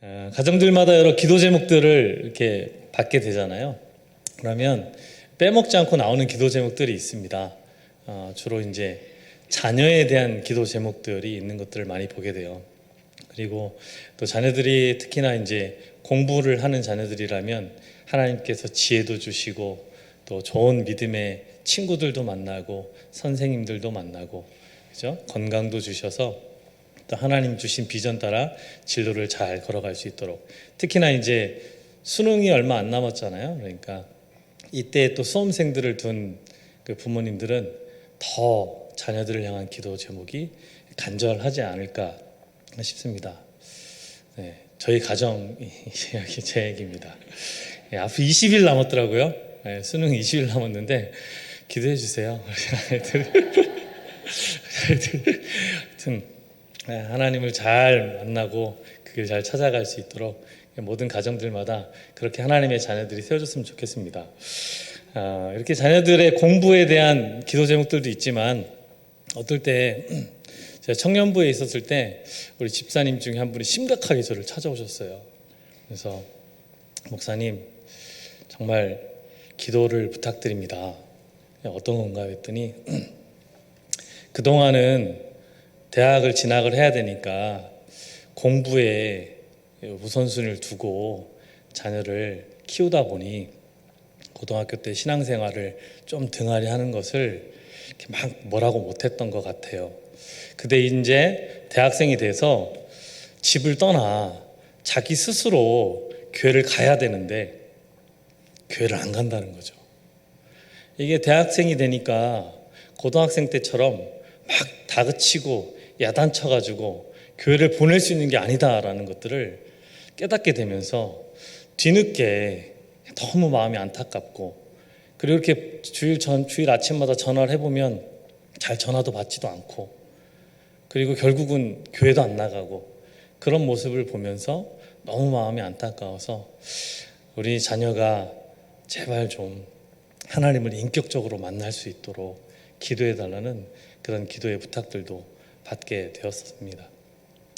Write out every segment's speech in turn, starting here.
가정들마다 여러 기도 제목들을 이렇게 받게 되잖아요. 그러면 빼먹지 않고 나오는 기도 제목들이 있습니다. 주로 이제 자녀에 대한 기도 제목들이 있는 것들을 많이 보게 돼요. 그리고 또 자녀들이 특히나 이제 공부를 하는 자녀들이라면 하나님께서 지혜도 주시고 또 좋은 믿음의 친구들도 만나고 선생님들도 만나고 그죠? 건강도 주셔서 또 하나님 주신 비전 따라 진로를 잘 걸어갈 수 있도록, 특히나 이제 수능이 얼마 안 남았잖아요. 그러니까 이때 또 수험생들을 둔 그 부모님들은 더 자녀들을 향한 기도 제목이 간절하지 않을까 싶습니다. 네, 저희 가정 제 얘기입니다. 네, 앞으로 20일 남았더라고요. 네, 수능 20일 남았는데 기도해 주세요. 하여튼 하나님을 잘 만나고 그 길 잘 찾아갈 수 있도록 모든 가정들마다 그렇게 하나님의 자녀들이 세워졌으면 좋겠습니다. 이렇게 자녀들의 공부에 대한 기도 제목들도 있지만, 어떨 때 제가 청년부에 있었을 때 우리 집사님 중에 한 분이 심각하게 저를 찾아오셨어요. 그래서 목사님 정말 기도를 부탁드립니다. 어떤 건가 했더니 그동안은 대학을 진학을 해야 되니까 공부에 우선순위를 두고 자녀를 키우다 보니 고등학교 때 신앙생활을 좀 등한히 하는 것을 이렇게 막 뭐라고 못했던 것 같아요. 근데 이제 대학생이 돼서 집을 떠나 자기 스스로 교회를 가야 되는데 교회를 안 간다는 거죠. 이게 대학생이 되니까 고등학생 때처럼 막 다그치고 야단쳐가지고 교회를 보낼 수 있는 게 아니다라는 것들을 깨닫게 되면서 뒤늦게 너무 마음이 안타깝고, 그리고 이렇게 주일 아침마다 전화를 해보면 잘 전화도 받지도 않고, 그리고 결국은 교회도 안 나가고, 그런 모습을 보면서 너무 마음이 안타까워서 우리 자녀가 제발 좀 하나님을 인격적으로 만날 수 있도록 기도해달라는 그런 기도의 부탁들도 받게 되었습니다.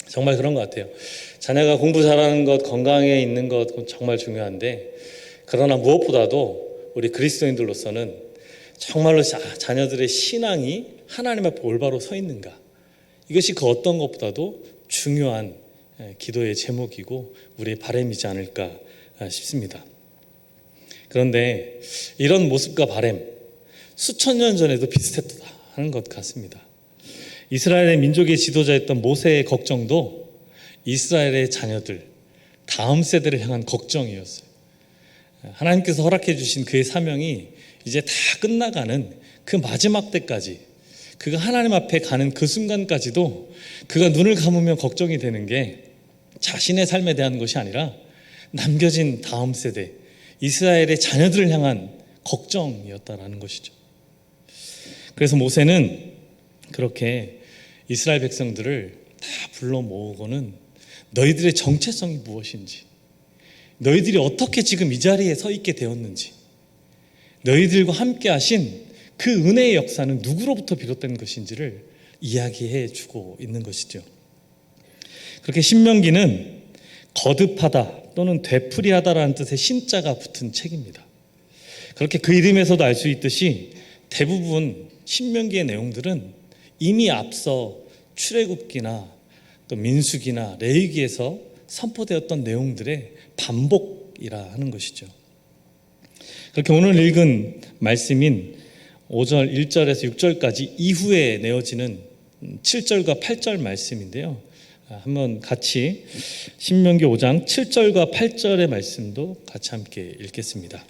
정말 그런 것 같아요. 자녀가 공부 잘하는 것, 건강에 있는 것 정말 중요한데, 그러나 무엇보다도 우리 그리스도인들로서는 정말로 자녀들의 신앙이 하나님 앞에 올바로 서 있는가, 이것이 그 어떤 것보다도 중요한 기도의 제목이고 우리의 바람이지 않을까 싶습니다. 그런데 이런 모습과 바람, 수천 년 전에도 비슷했다는 것 같습니다. 이스라엘의 민족의 지도자였던 모세의 걱정도 이스라엘의 자녀들, 다음 세대를 향한 걱정이었어요. 하나님께서 허락해 주신 그의 사명이 이제 다 끝나가는 그 마지막 때까지, 그가 하나님 앞에 가는 그 순간까지도 그가 눈을 감으면 걱정이 되는 게 자신의 삶에 대한 것이 아니라 남겨진 다음 세대, 이스라엘의 자녀들을 향한 걱정이었다라는 것이죠. 그래서 모세는 그렇게 이스라엘 백성들을 다 불러 모으고는 너희들의 정체성이 무엇인지, 너희들이 어떻게 지금 이 자리에 서 있게 되었는지, 너희들과 함께 하신 그 은혜의 역사는 누구로부터 비롯된 것인지를 이야기해 주고 있는 것이죠. 그렇게 신명기는 거듭하다 또는 되풀이하다라는 뜻의 신자가 붙은 책입니다. 그렇게 그 이름에서도 알 수 있듯이 대부분 신명기의 내용들은 이미 앞서 출애굽기나 또 민수기나 레위기에서 선포되었던 내용들의 반복이라 하는 것이죠. 그렇게 오늘 읽은 말씀인 5절 1절에서 6절까지 이후에 내어지는 7절과 8절 말씀인데요. 한번 같이 신명기 5장 7절과 8절의 말씀도 같이 함께 읽겠습니다.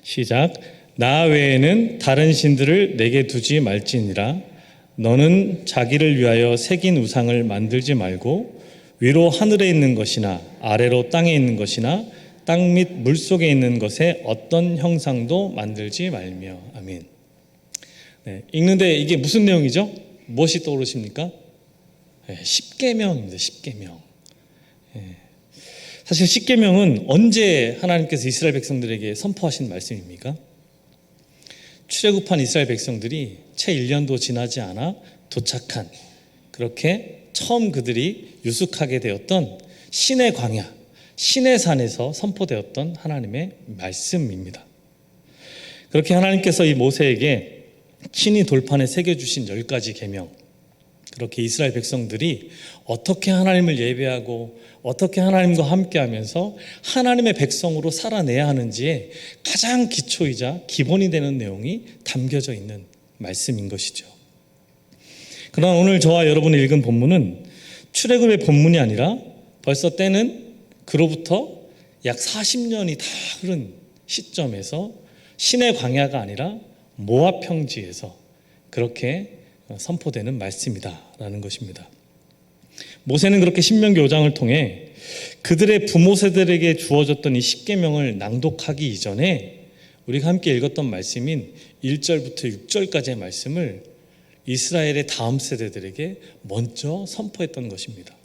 시작. 나 외에는 다른 신들을 내게 두지 말지니라. 너는 자기를 위하여 새긴 우상을 만들지 말고 위로 하늘에 있는 것이나 아래로 땅에 있는 것이나 땅 및 물속에 있는 것에 어떤 형상도 만들지 말며. 아멘. 네, 읽는데 이게 무슨 내용이죠? 무엇이 떠오르십니까? 네, 십계명입니다. 십계명. 네. 사실 십계명은 언제 하나님께서 이스라엘 백성들에게 선포하신 말씀입니까? 출애굽한 이스라엘 백성들이 채 1년도 지나지 않아 도착한, 그렇게 처음 그들이 유숙하게 되었던 신의 광야, 신의 산에서 선포되었던 하나님의 말씀입니다. 그렇게 하나님께서 이 모세에게 친히 돌판에 새겨주신 10가지 계명, 그렇게 이스라엘 백성들이 어떻게 하나님을 예배하고 어떻게 하나님과 함께하면서 하나님의 백성으로 살아내야 하는지에 가장 기초이자 기본이 되는 내용이 담겨져 있는 말씀인 것이죠. 그러나 오늘 저와 여러분이 읽은 본문은 출애굽의 본문이 아니라 벌써 때는 그로부터 약 40년이 다 흐른 시점에서 신의 광야가 아니라 모압 평지에서 그렇게 선포되는 말씀이다라는 것입니다. 모세는 그렇게 신명기 5장을 통해 그들의 부모 세대에게 주어졌던 이 십계명을 낭독하기 이전에 우리가 함께 읽었던 말씀인 1절부터 6절까지의 말씀을 이스라엘의 다음 세대들에게 먼저 선포했던 것입니다.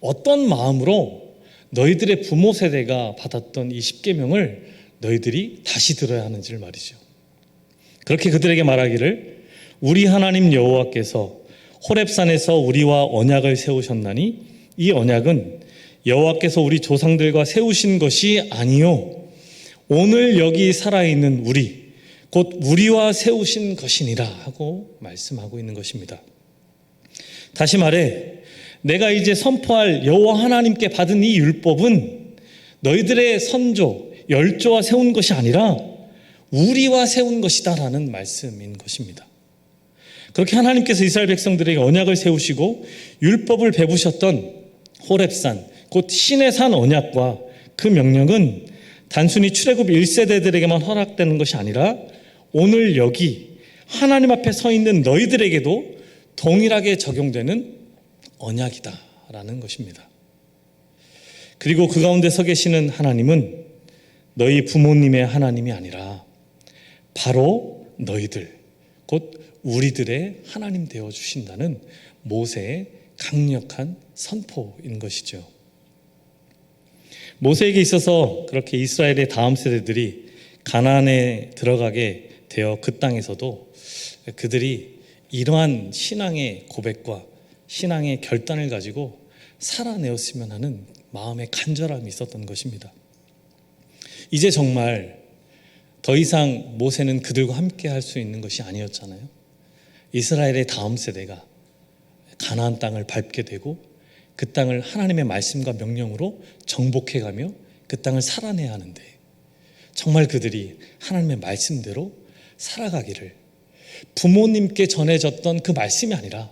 어떤 마음으로 너희들의 부모 세대가 받았던 이 십계명을 너희들이 다시 들어야 하는지를 말이죠. 그렇게 그들에게 말하기를 우리 하나님 여호와께서 호렙산에서 우리와 언약을 세우셨나니 이 언약은 여호와께서 우리 조상들과 세우신 것이 아니요 오늘 여기 살아있는 우리 곧 우리와 세우신 것이니라 하고 말씀하고 있는 것입니다. 다시 말해 내가 이제 선포할 여호와 하나님께 받은 이 율법은 너희들의 선조 열조와 세운 것이 아니라 우리와 세운 것이다라는 말씀인 것입니다. 그렇게 하나님께서 이스라엘 백성들에게 언약을 세우시고 율법을 베푸셨던 호렙산 곧 신의 산 언약과 그 명령은 단순히 출애굽 1세대들에게만 허락되는 것이 아니라 오늘 여기 하나님 앞에 서 있는 너희들에게도 동일하게 적용되는 언약이다라는 것입니다. 그리고 그 가운데 서 계시는 하나님은 너희 부모님의 하나님이 아니라 바로 너희들 곧 우리들의 하나님 되어주신다는 모세의 강력한 선포인 것이죠. 모세에게 있어서 그렇게 이스라엘의 다음 세대들이 가나안에 들어가게 되어 그 땅에서도 그들이 이러한 신앙의 고백과 신앙의 결단을 가지고 살아내었으면 하는 마음의 간절함이 있었던 것입니다. 이제 정말 더 이상 모세는 그들과 함께 할 수 있는 것이 아니었잖아요. 이스라엘의 다음 세대가 가나안 땅을 밟게 되고 그 땅을 하나님의 말씀과 명령으로 정복해가며 그 땅을 살아내야 하는데 정말 그들이 하나님의 말씀대로 살아가기를 부모님께 전해졌던 그 말씀이 아니라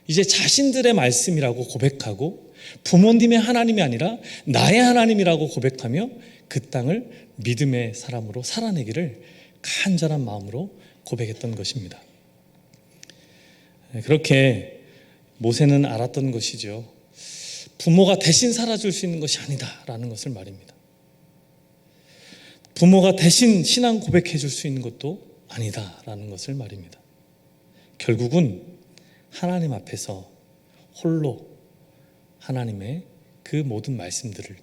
이제 자신들의 말씀이라고 고백하고 부모님의 하나님이 아니라 나의 하나님이라고 고백하며 그 땅을 믿음의 사람으로 살아내기를 간절한 마음으로 고백했던 것입니다. 그렇게 모세는 알았던 것이죠. 부모가 대신 살아줄 수 있는 것이 아니다라는 것을 말입니다. 부모가 대신 신앙 고백해 줄 수 있는 것도 아니다라는 것을 말입니다. 결국은 하나님 앞에서 홀로 하나님의 그 모든 말씀들을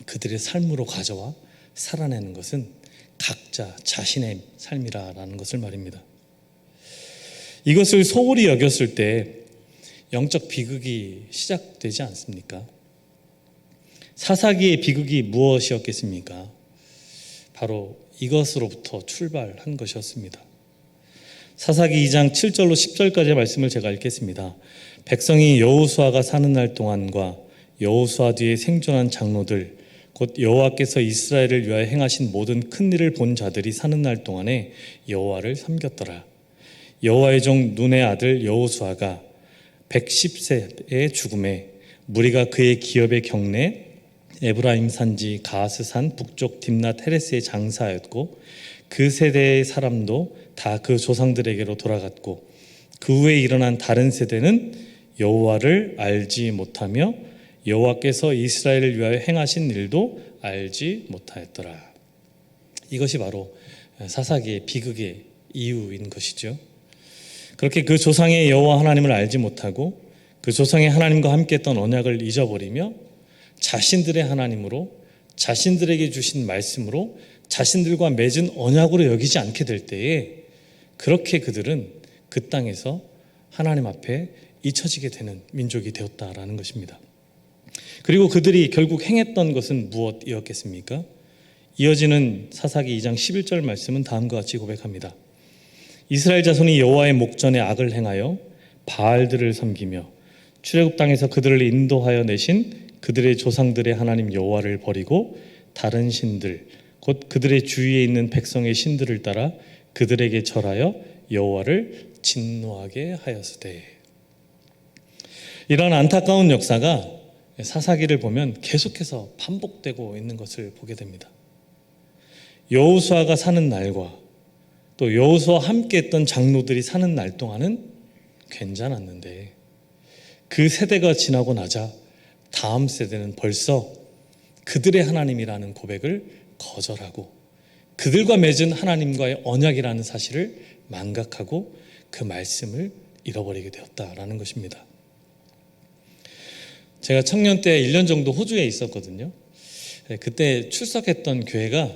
그들의 삶으로 가져와 살아내는 것은 각자 자신의 삶이라는 것을 말입니다. 이것을 소홀히 여겼을 때 영적 비극이 시작되지 않습니까? 사사기의 비극이 무엇이었겠습니까? 바로 이것으로부터 출발한 것이었습니다. 사사기 2장 7절로 10절까지의 말씀을 제가 읽겠습니다. 백성이 여호수아가 사는 날 동안과 여호수아 뒤에 생존한 장로들 곧 여호와께서 이스라엘을 위하여 행하신 모든 큰 일을 본 자들이 사는 날 동안에 여호와를 섬겼더라. 여호와의 종 눈의 아들 여호수아가 110세의 죽음에 무리가 그의 기업의 경내 에브라임 산지 가스 산 북쪽 딥낫 헤레스에 장사하였고 그 세대의 사람도 다 그 조상들에게로 돌아갔고 그 후에 일어난 다른 세대는 여호와를 알지 못하며 여호와께서 이스라엘을 위하여 행하신 일도 알지 못하였더라. 이것이 바로 사사기의 비극의 이유인 것이죠. 그렇게 그 조상의 여호와 하나님을 알지 못하고 그 조상의 하나님과 함께했던 언약을 잊어버리며 자신들의 하나님으로 자신들에게 주신 말씀으로 자신들과 맺은 언약으로 여기지 않게 될 때에 그렇게 그들은 그 땅에서 하나님 앞에 잊혀지게 되는 민족이 되었다라는 것입니다. 그리고 그들이 결국 행했던 것은 무엇이었겠습니까? 이어지는 사사기 2장 11절 말씀은 다음과 같이 고백합니다. 이스라엘 자손이 여호와의 목전에 악을 행하여 바알들을 섬기며 출애굽 땅에서 그들을 인도하여 내신 그들의 조상들의 하나님 여호와를 버리고 다른 신들 곧 그들의 주위에 있는 백성의 신들을 따라 그들에게 절하여 여호와를 진노하게 하였으되. 이런 안타까운 역사가 사사기를 보면 계속해서 반복되고 있는 것을 보게 됩니다. 여호수아가 사는 날과 또 여호수아와 함께했던 장로들이 사는 날 동안은 괜찮았는데 그 세대가 지나고 나자 다음 세대는 벌써 그들의 하나님이라는 고백을 거절하고 그들과 맺은 하나님과의 언약이라는 사실을 망각하고 그 말씀을 잃어버리게 되었다라는 것입니다. 제가 청년 때 1년 정도 호주에 있었거든요. 그때 출석했던 교회가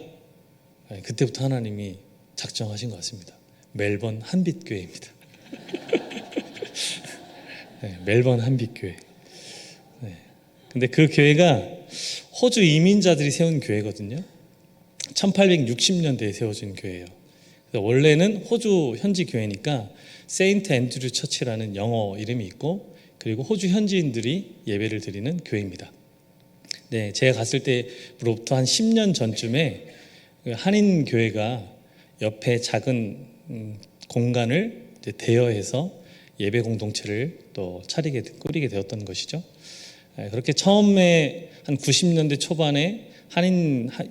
그때부터 하나님이 작정하신 것 같습니다. 멜번 한빛교회입니다. 멜번 한빛교회. 근데 그 교회가 호주 이민자들이 세운 교회거든요. 1860년대에 세워진 교회예요. 원래는 호주 현지 교회니까 세인트 앤드류 처치라는 영어 이름이 있고 그리고 호주 현지인들이 예배를 드리는 교회입니다. 네, 제가 갔을 때부터 한 10년 전쯤에 한인 교회가 옆에 작은 공간을 대여해서 예배 공동체를 또 꾸리게 되었던 것이죠. 그렇게 처음에 한 90년대 초반에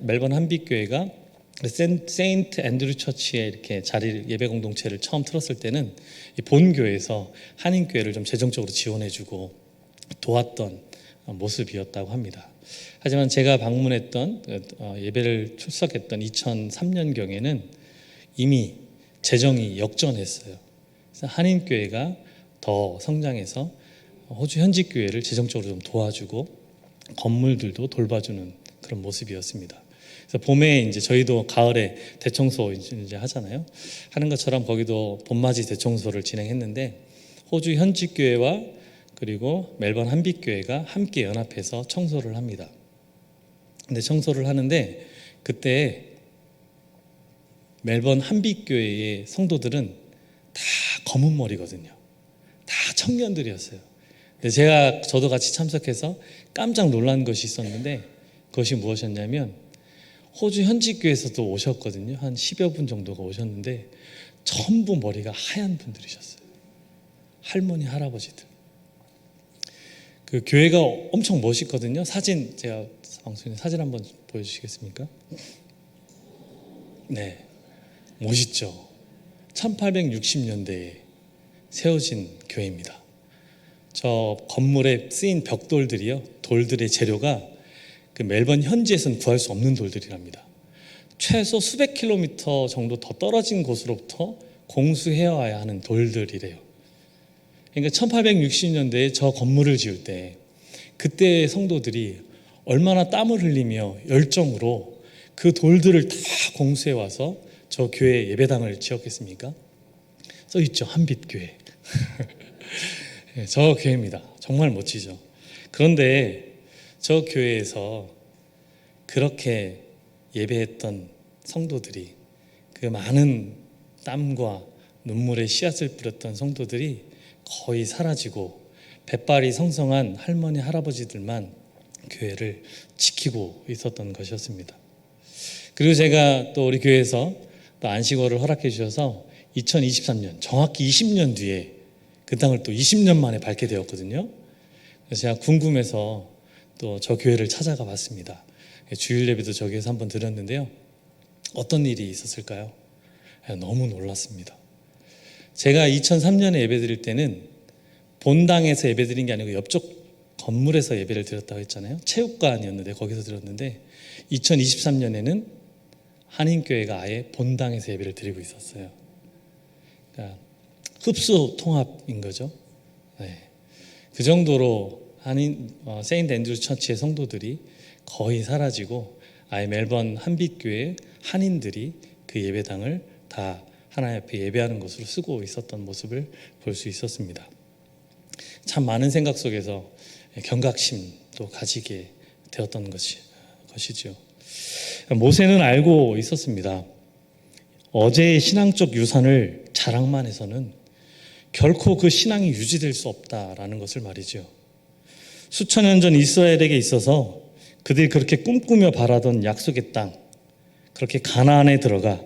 멜번 한빛교회가 세인트 앤드류 처치에 이렇게 예배 공동체를 처음 틀었을 때는 본 교회에서 한인 교회를 좀 재정적으로 지원해주고 도왔던 모습이었다고 합니다. 하지만 제가 방문했던 예배를 출석했던 2003년경에는 이미 재정이 역전했어요. 그래서 한인 교회가 더 성장해서 호주 현지 교회를 재정적으로 좀 도와주고 건물들도 돌봐주는 그런 모습이었습니다. 그래서 봄에 이제 저희도 가을에 대청소 이제 하잖아요. 하는 것처럼 거기도 봄맞이 대청소를 진행했는데 호주 현지 교회와 그리고 멜번 한빛교회가 함께 연합해서 청소를 합니다. 근데 청소를 하는데 그때 멜번 한빛교회의 성도들은 다 검은 머리거든요. 다 청년들이었어요. 근데 저도 같이 참석해서 깜짝 놀란 것이 있었는데 그것이 무엇이었냐면 호주 현지교회에서도 오셨거든요. 한 10여 분 정도가 오셨는데 전부 머리가 하얀 분들이셨어요. 할머니, 할아버지들. 그 교회가 엄청 멋있거든요. 제가 방송에 사진 한번 보여주시겠습니까? 네, 멋있죠. 1860년대에 세워진 교회입니다. 저 건물에 쓰인 벽돌들이요, 돌들의 재료가 그 멜번 현지에서는 구할 수 없는 돌들이랍니다. 최소 수백 킬로미터 정도 더 떨어진 곳으로부터 공수해야 하는 돌들이래요. 그러니까 1860년대에 저 건물을 지을 때 그때 성도들이 얼마나 땀을 흘리며 열정으로 그 돌들을 다 공수해 와서 저 교회 예배당을 지었겠습니까? 써 있죠, 한빛교회. 저 교회입니다. 정말 멋지죠. 그런데 저 교회에서 그렇게 예배했던 성도들이, 그 많은 땀과 눈물의 씨앗을 뿌렸던 성도들이 거의 사라지고 백발이 성성한 할머니, 할아버지들만 교회를 지키고 있었던 것이었습니다. 그리고 제가 또 우리 교회에서 또 안식월을 허락해 주셔서 2023년 정확히 20년 뒤에 그 땅을 또 20년 만에 밟게 되었거든요. 그래서 제가 궁금해서 또 저 교회를 찾아가 봤습니다. 주일 예배도 저기에서 한번 드렸는데요. 어떤 일이 있었을까요? 너무 놀랐습니다. 제가 2003년에 예배 드릴 때는 본당에서 예배 드린 게 아니고 옆쪽 건물에서 예배를 드렸다고 했잖아요. 체육관이었는데 거기서 드렸는데 2023년에는 한인교회가 아예 본당에서 예배를 드리고 있었어요. 그러니까 흡수 통합인 거죠. 네. 그 정도로 세인트 앤드류 처치의 성도들이 거의 사라지고 아예 멜번 한빛교회 한인들이 그 예배당을 다 하나님 앞에 예배하는 것으로 쓰고 있었던 모습을 볼 수 있었습니다. 참 많은 생각 속에서 경각심도 가지게 되었던 것이죠. 모세는 알고 있었습니다. 어제의 신앙적 유산을 자랑만 해서는 결코 그 신앙이 유지될 수 없다라는 것을 말이죠. 수천 년 전 이스라엘에게 있어서 그들이 그렇게 꿈꾸며 바라던 약속의 땅, 그렇게 가나안에 들어가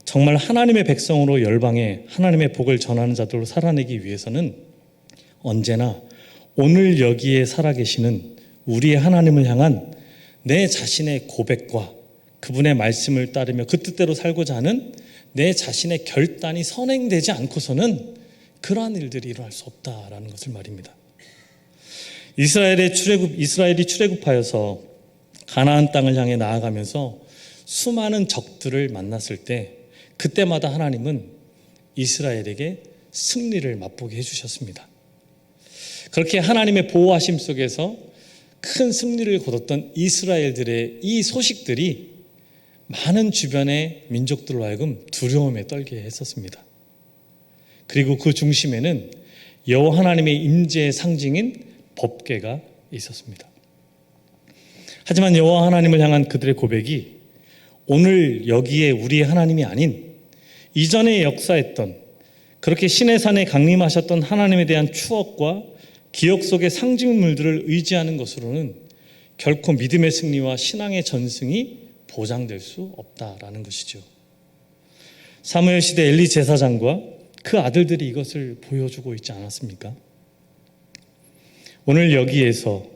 정말 하나님의 백성으로 열방에 하나님의 복을 전하는 자들로 살아내기 위해서는 언제나 오늘 여기에 살아계시는 우리의 하나님을 향한 내 자신의 고백과 그분의 말씀을 따르며 그 뜻대로 살고자 하는 내 자신의 결단이 선행되지 않고서는 그러한 일들이 일어날 수 없다라는 것을 말입니다. 이스라엘이 출애굽하여서 가나안 땅을 향해 나아가면서 수많은 적들을 만났을 때 그때마다 하나님은 이스라엘에게 승리를 맛보게 해주셨습니다. 그렇게 하나님의 보호하심 속에서 큰 승리를 거뒀던 이스라엘들의 이 소식들이 많은 주변의 민족들로 하여금 두려움에 떨게 했었습니다. 그리고 그 중심에는 여호와 하나님의 임재의 상징인 법궤가 있었습니다. 하지만 여호와 하나님을 향한 그들의 고백이 오늘 여기에 우리의 하나님이 아닌 이전에 역사했던 그렇게 시내산에 강림하셨던 하나님에 대한 추억과 기억 속의 상징물들을 의지하는 것으로는 결코 믿음의 승리와 신앙의 전승이 보장될 수 없다라는 것이죠. 사무엘 시대 엘리 제사장과 그 아들들이 이것을 보여주고 있지 않았습니까? 오늘 여기에서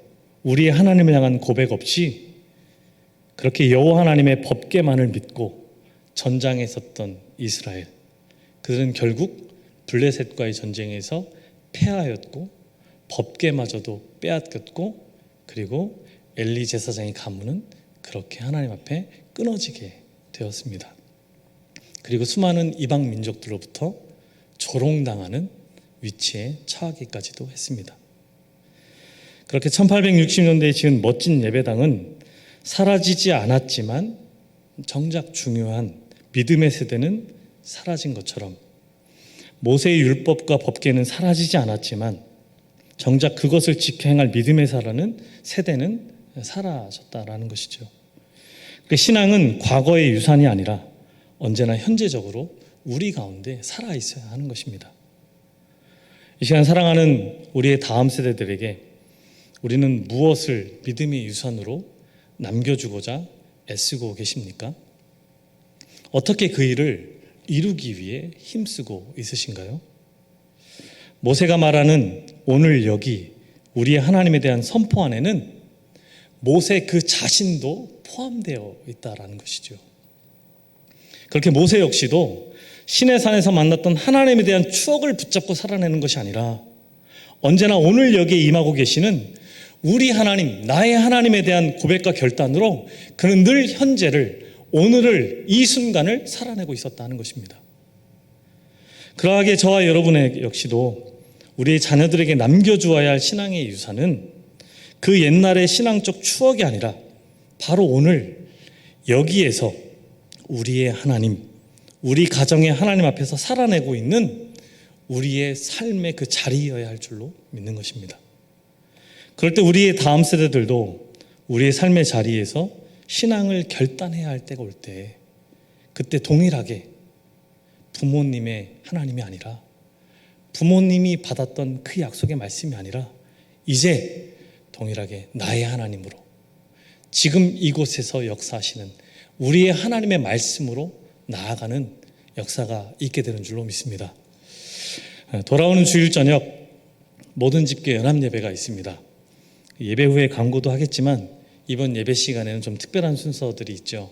우리의 하나님을 향한 고백 없이 그렇게 여호와 하나님의 법궤만을 믿고 전장에 섰던 이스라엘, 그들은 결국 블레셋과의 전쟁에서 패하였고 법궤마저도 빼앗겼고 그리고 엘리 제사장의 가문은 그렇게 하나님 앞에 끊어지게 되었습니다. 그리고 수많은 이방 민족들로부터 조롱당하는 위치에 처하기까지도 했습니다. 그렇게 1860년대에 지은 멋진 예배당은 사라지지 않았지만 정작 중요한 믿음의 세대는 사라진 것처럼 모세의 율법과 법궤는 사라지지 않았지만 정작 그것을 지켜 행할 믿음의 세대는 사라졌다라는 것이죠. 신앙은 과거의 유산이 아니라 언제나 현재적으로 우리 가운데 살아있어야 하는 것입니다. 이 시간 사랑하는 우리의 다음 세대들에게 우리는 무엇을 믿음의 유산으로 남겨주고자 애쓰고 계십니까? 어떻게 그 일을 이루기 위해 힘쓰고 있으신가요? 모세가 말하는 오늘 여기 우리의 하나님에 대한 선포 안에는 모세 그 자신도 포함되어 있다라는 것이죠. 그렇게 모세 역시도 시내산에서 만났던 하나님에 대한 추억을 붙잡고 살아내는 것이 아니라 언제나 오늘 여기에 임하고 계시는 우리 하나님, 나의 하나님에 대한 고백과 결단으로 그는 늘 현재를, 오늘을, 이 순간을 살아내고 있었다는 것입니다. 그러하게 저와 여러분의 역시도 우리의 자녀들에게 남겨주어야 할 신앙의 유산은 그 옛날의 신앙적 추억이 아니라 바로 오늘 여기에서 우리의 하나님, 우리 가정의 하나님 앞에서 살아내고 있는 우리의 삶의 그 자리여야 할 줄로 믿는 것입니다. 그럴 때 우리의 다음 세대들도 우리의 삶의 자리에서 신앙을 결단해야 할 때가 올 때 그때 동일하게 부모님의 하나님이 아니라 부모님이 받았던 그 약속의 말씀이 아니라 이제 동일하게 나의 하나님으로 지금 이곳에서 역사하시는 우리의 하나님의 말씀으로 나아가는 역사가 있게 되는 줄로 믿습니다. 돌아오는 주일 저녁 모든 집교 연합 예배가 있습니다. 예배 후에 광고도 하겠지만 이번 예배 시간에는 좀 특별한 순서들이 있죠.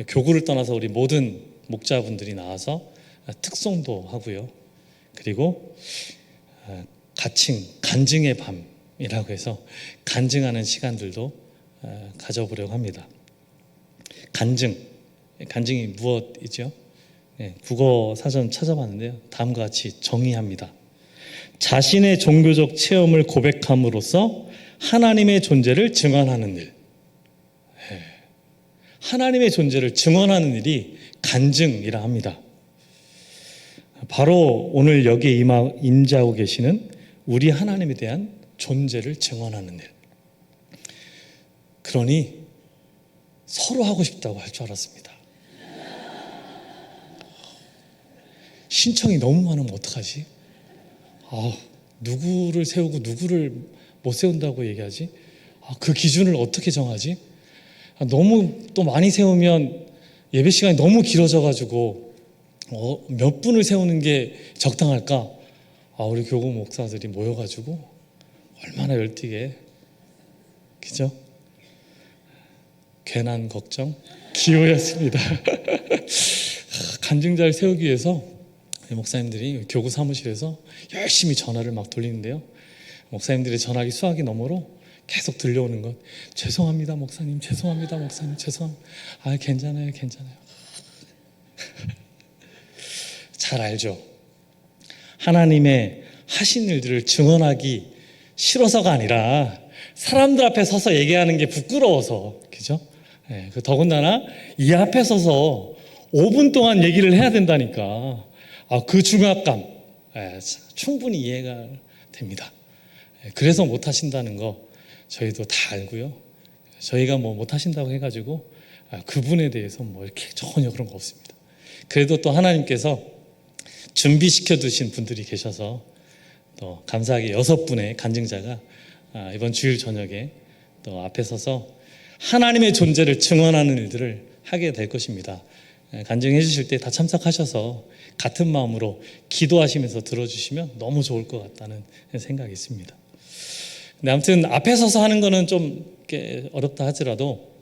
교구를 떠나서 우리 모든 목자분들이 나와서 특송도 하고요. 그리고 간증의 밤이라고 해서 간증하는 시간들도 가져보려고 합니다. 간증이 무엇이죠? 국어 사전 찾아봤는데요. 다음과 같이 정의합니다. 자신의 종교적 체험을 고백함으로써 하나님의 존재를 증언하는 일. 하나님의 존재를 증언하는 일이 간증이라 합니다. 바로 오늘 여기에 임재하고 계시는 우리 하나님에 대한 존재를 증언하는 일. 그러니 서로 하고 싶다고 할 줄 알았습니다. 신청이 너무 많으면 어떡하지? 누구를 세우고 누구를 못 세운다고 얘기하지? 그 기준을 어떻게 정하지? 너무 또 많이 세우면 예배 시간이 너무 길어져가지고 몇 분을 세우는 게 적당할까? 우리 교구 목사들이 모여가지고 얼마나 열띠게, 그죠? 괜한 걱정 기호였습니다. 간증자를 세우기 위해서 목사님들이 교구 사무실에서 열심히 전화를 막 돌리는데요. 목사님들의 전화기 수화기 너머로 계속 들려오는 것. 죄송합니다 목사님, 죄송합니다 목사님, 죄송합니다. 괜찮아요. 잘 알죠. 하나님의 하신 일들을 증언하기 싫어서가 아니라 사람들 앞에 서서 얘기하는 게 부끄러워서, 그죠? 더군다나 이 앞에 서서 5분 동안 얘기를 해야 된다니까. 그 중압감 충분히 이해가 됩니다. 그래서 못 하신다는 거 저희도 다 알고요. 저희가 못 하신다고 해가지고 그분에 대해서 이렇게 전혀 그런 거 없습니다. 그래도 또 하나님께서 준비시켜 두신 분들이 계셔서 또 감사하게 6분의 간증자가 이번 주일 저녁에 또 앞에 서서 하나님의 존재를 증언하는 일들을 하게 될 것입니다. 간증해 주실 때 다 참석하셔서 같은 마음으로 기도하시면서 들어주시면 너무 좋을 것 같다는 생각이 있습니다. 근데 아무튼 앞에 서서 하는 거는 좀 어렵다 하더라도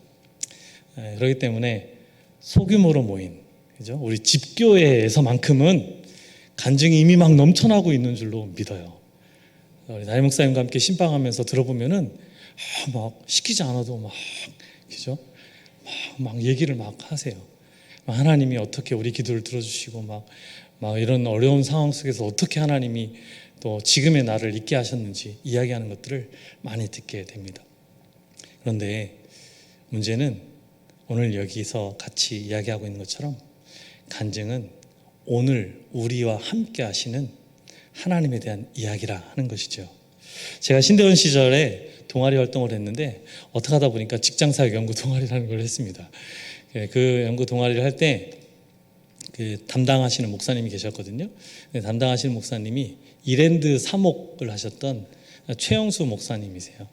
그렇기 때문에 소규모로 모인, 그죠? 우리 집교회에서만큼은 간증이 이미 막 넘쳐나고 있는 줄로 믿어요. 우리 담임 목사님과 함께 신방하면서 들어보면은 막 시키지 않아도 막, 그죠? 막 얘기를 막 하세요. 하나님이 어떻게 우리 기도를 들어주시고 막 이런 어려운 상황 속에서 어떻게 하나님이 또 지금의 나를 있게 하셨는지 이야기하는 것들을 많이 듣게 됩니다. 그런데 문제는 오늘 여기서 같이 이야기하고 있는 것처럼 간증은 오늘 우리와 함께 하시는 하나님에 대한 이야기라 하는 것이죠. 제가 신대원 시절에 동아리 활동을 했는데 어떻게 하다 보니까 직장사역 연구 동아리라는 걸 했습니다. 그 연구 동아리를 할 때 그 담당하시는 목사님이 계셨거든요. 담당하시는 목사님이 이랜드 사목을 하셨던 최영수 목사님이세요.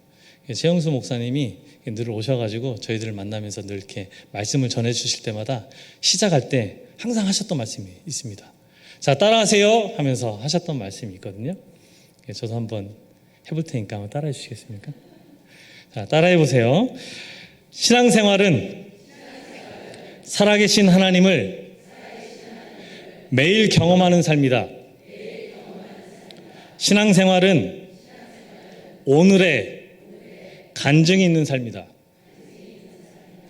최영수 목사님이 늘 오셔가지고 저희들을 만나면서 늘 이렇게 말씀을 전해 주실 때마다 시작할 때 항상 하셨던 말씀이 있습니다. 자, 따라하세요 하면서 하셨던 말씀이 있거든요. 저도 한번 해볼 테니까 한번 따라해 주시겠습니까? 자, 따라해 보세요. 신앙생활은 살아계신 하나님을 매일 경험하는 삶이다. 신앙생활은 오늘의 간증이 있는 삶이다.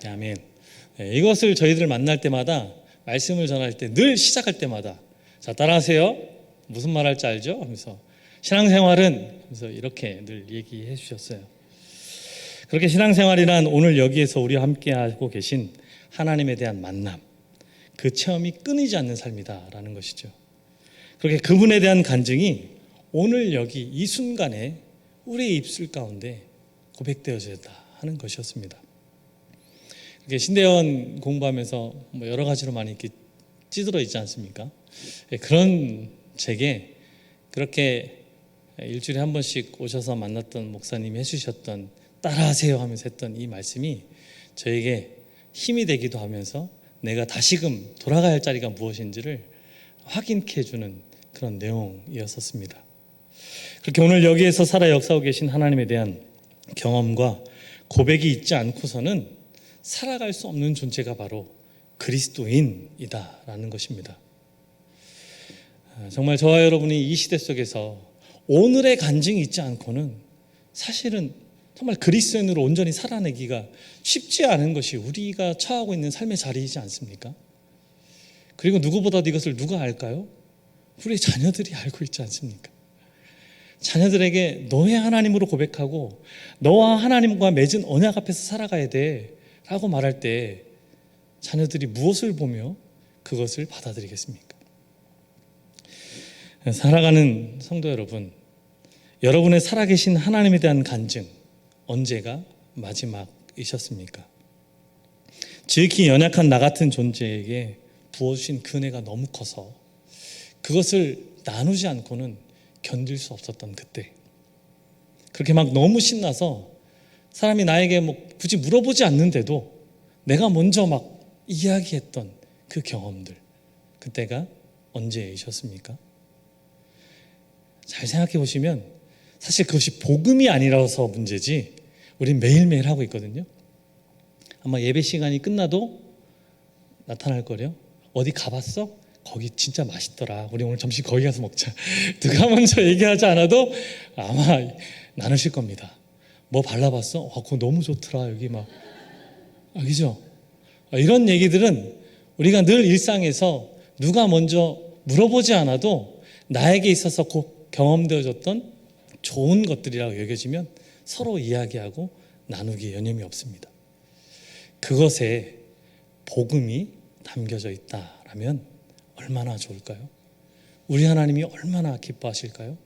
아멘. 이것을 저희들 만날 때마다 말씀을 전할 때 늘 시작할 때마다 자, 따라하세요. 무슨 말 할지 알죠? 하면서 신앙생활은 그래서 이렇게 늘 얘기해 주셨어요. 그렇게 신앙생활이란 오늘 여기에서 우리와 함께하고 계신 하나님에 대한 만남, 그 체험이 끊이지 않는 삶이다라는 것이죠. 그렇게 그분에 대한 간증이 오늘 여기 이 순간에 우리의 입술 가운데 고백되어진다 하는 것이었습니다. 이렇게 신대원 공부하면서 여러 가지로 많이 이렇게 찌들어 있지 않습니까? 그런 제게 그렇게 일주일에 한 번씩 오셔서 만났던 목사님이 해주셨던 따라하세요 하면서 했던 이 말씀이 저에게 힘이 되기도 하면서 내가 다시금 돌아가야 할 자리가 무엇인지를 확인케 해주는 그런 내용이었었습니다. 그렇게 오늘 여기에서 살아 역사하고 계신 하나님에 대한 경험과 고백이 있지 않고서는 살아갈 수 없는 존재가 바로 그리스도인이다라는 것입니다. 정말 저와 여러분이 이 시대 속에서 오늘의 간증이 있지 않고는 사실은 정말 그리스도인으로 온전히 살아내기가 쉽지 않은 것이 우리가 처하고 있는 삶의 자리이지 않습니까? 그리고 누구보다도 이것을 누가 알까요? 우리 자녀들이 알고 있지 않습니까? 자녀들에게 너의 하나님으로 고백하고 너와 하나님과 맺은 언약 앞에서 살아가야 돼 라고 말할 때 자녀들이 무엇을 보며 그것을 받아들이겠습니까? 살아가는 성도 여러분, 여러분의 살아계신 하나님에 대한 간증, 언제가 마지막이셨습니까? 지극히 연약한 나 같은 존재에게 부어주신 그 은혜가 너무 커서 그것을 나누지 않고는 견딜 수 없었던 그때, 그렇게 막 너무 신나서 사람이 나에게 뭐 굳이 물어보지 않는데도 내가 먼저 막 이야기했던 그 경험들, 그때가 언제이셨습니까? 잘 생각해 보시면 사실 그것이 복음이 아니라서 문제지 우린 매일매일 하고 있거든요. 아마 예배 시간이 끝나도 나타날 거래요. 어디 가봤어? 거기 진짜 맛있더라. 우리 오늘 점심 거기 가서 먹자. 누가 먼저 얘기하지 않아도 아마 나누실 겁니다. 뭐 발라봤어? 그거 너무 좋더라. 여기 막. 그죠? 이런 얘기들은 우리가 늘 일상에서 누가 먼저 물어보지 않아도 나에게 있어서 꼭 경험되어졌던 좋은 것들이라고 여겨지면 서로 이야기하고 나누기에 여념이 없습니다. 그것에 복음이 담겨져 있다라면 얼마나 좋을까요? 우리 하나님이 얼마나 기뻐하실까요?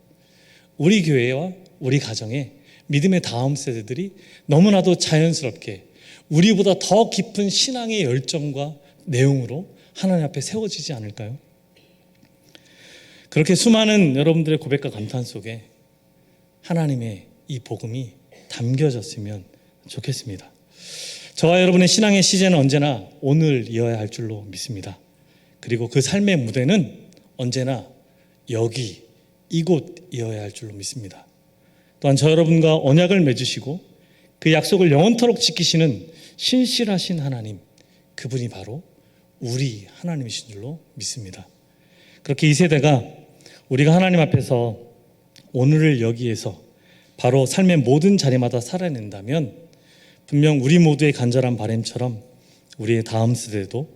우리 교회와 우리 가정에 믿음의 다음 세대들이 너무나도 자연스럽게 우리보다 더 깊은 신앙의 열정과 내용으로 하나님 앞에 세워지지 않을까요? 그렇게 수많은 여러분들의 고백과 감탄 속에 하나님의 이 복음이 담겨졌으면 좋겠습니다. 저와 여러분의 신앙의 시제는 언제나 오늘이어야 할 줄로 믿습니다. 그리고 그 삶의 무대는 언제나 여기, 이곳이어야 할 줄로 믿습니다. 또한 저 여러분과 언약을 맺으시고 그 약속을 영원토록 지키시는 신실하신 하나님, 그분이 바로 우리 하나님이신 줄로 믿습니다. 그렇게 이 세대가 우리가 하나님 앞에서 오늘을 여기에서 바로 삶의 모든 자리마다 살아낸다면 분명 우리 모두의 간절한 바람처럼 우리의 다음 세대도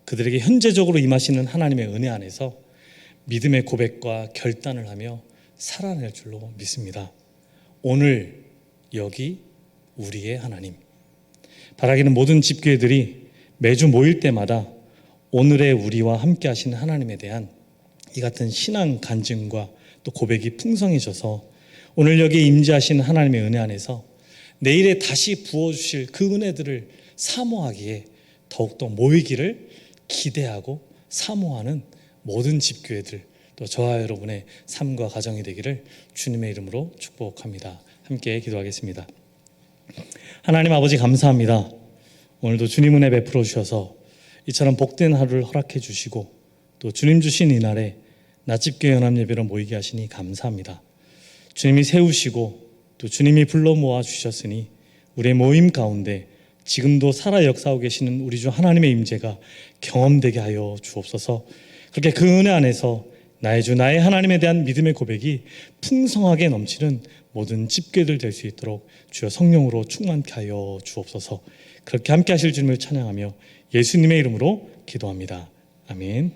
그들에게 현재적으로 임하시는 하나님의 은혜 안에서 믿음의 고백과 결단을 하며 살아낼 줄로 믿습니다. 오늘 여기 우리의 하나님, 바라기는 모든 집교회들이 매주 모일 때마다 오늘의 우리와 함께 하시는 하나님에 대한 이 같은 신앙 간증과 또 고백이 풍성해져서 오늘 여기 임재하시는 하나님의 은혜 안에서 내일에 다시 부어주실 그 은혜들을 사모하기에 더욱더 모이기를 기대하고 사모하는 모든 집교회들, 또 저와 여러분의 삶과 가정이 되기를 주님의 이름으로 축복합니다. 함께 기도하겠습니다. 하나님 아버지 감사합니다. 오늘도 주님 은혜 베풀어 주셔서 이처럼 복된 하루를 허락해 주시고 또 주님 주신 이날에 낮집교회 연합예배로 모이게 하시니 감사합니다. 주님이 세우시고 또 주님이 불러 모아 주셨으니 우리의 모임 가운데 지금도 살아 역사하고 계시는 우리 주 하나님의 임재가 경험되게 하여 주옵소서. 그렇게 그 은혜 안에서 나의 주 나의 하나님에 대한 믿음의 고백이 풍성하게 넘치는 모든 집교들 될 수 있도록 주여 성령으로 충만케 하여 주옵소서. 그렇게 함께 하실 주님을 찬양하며 예수님의 이름으로 기도합니다. 아멘.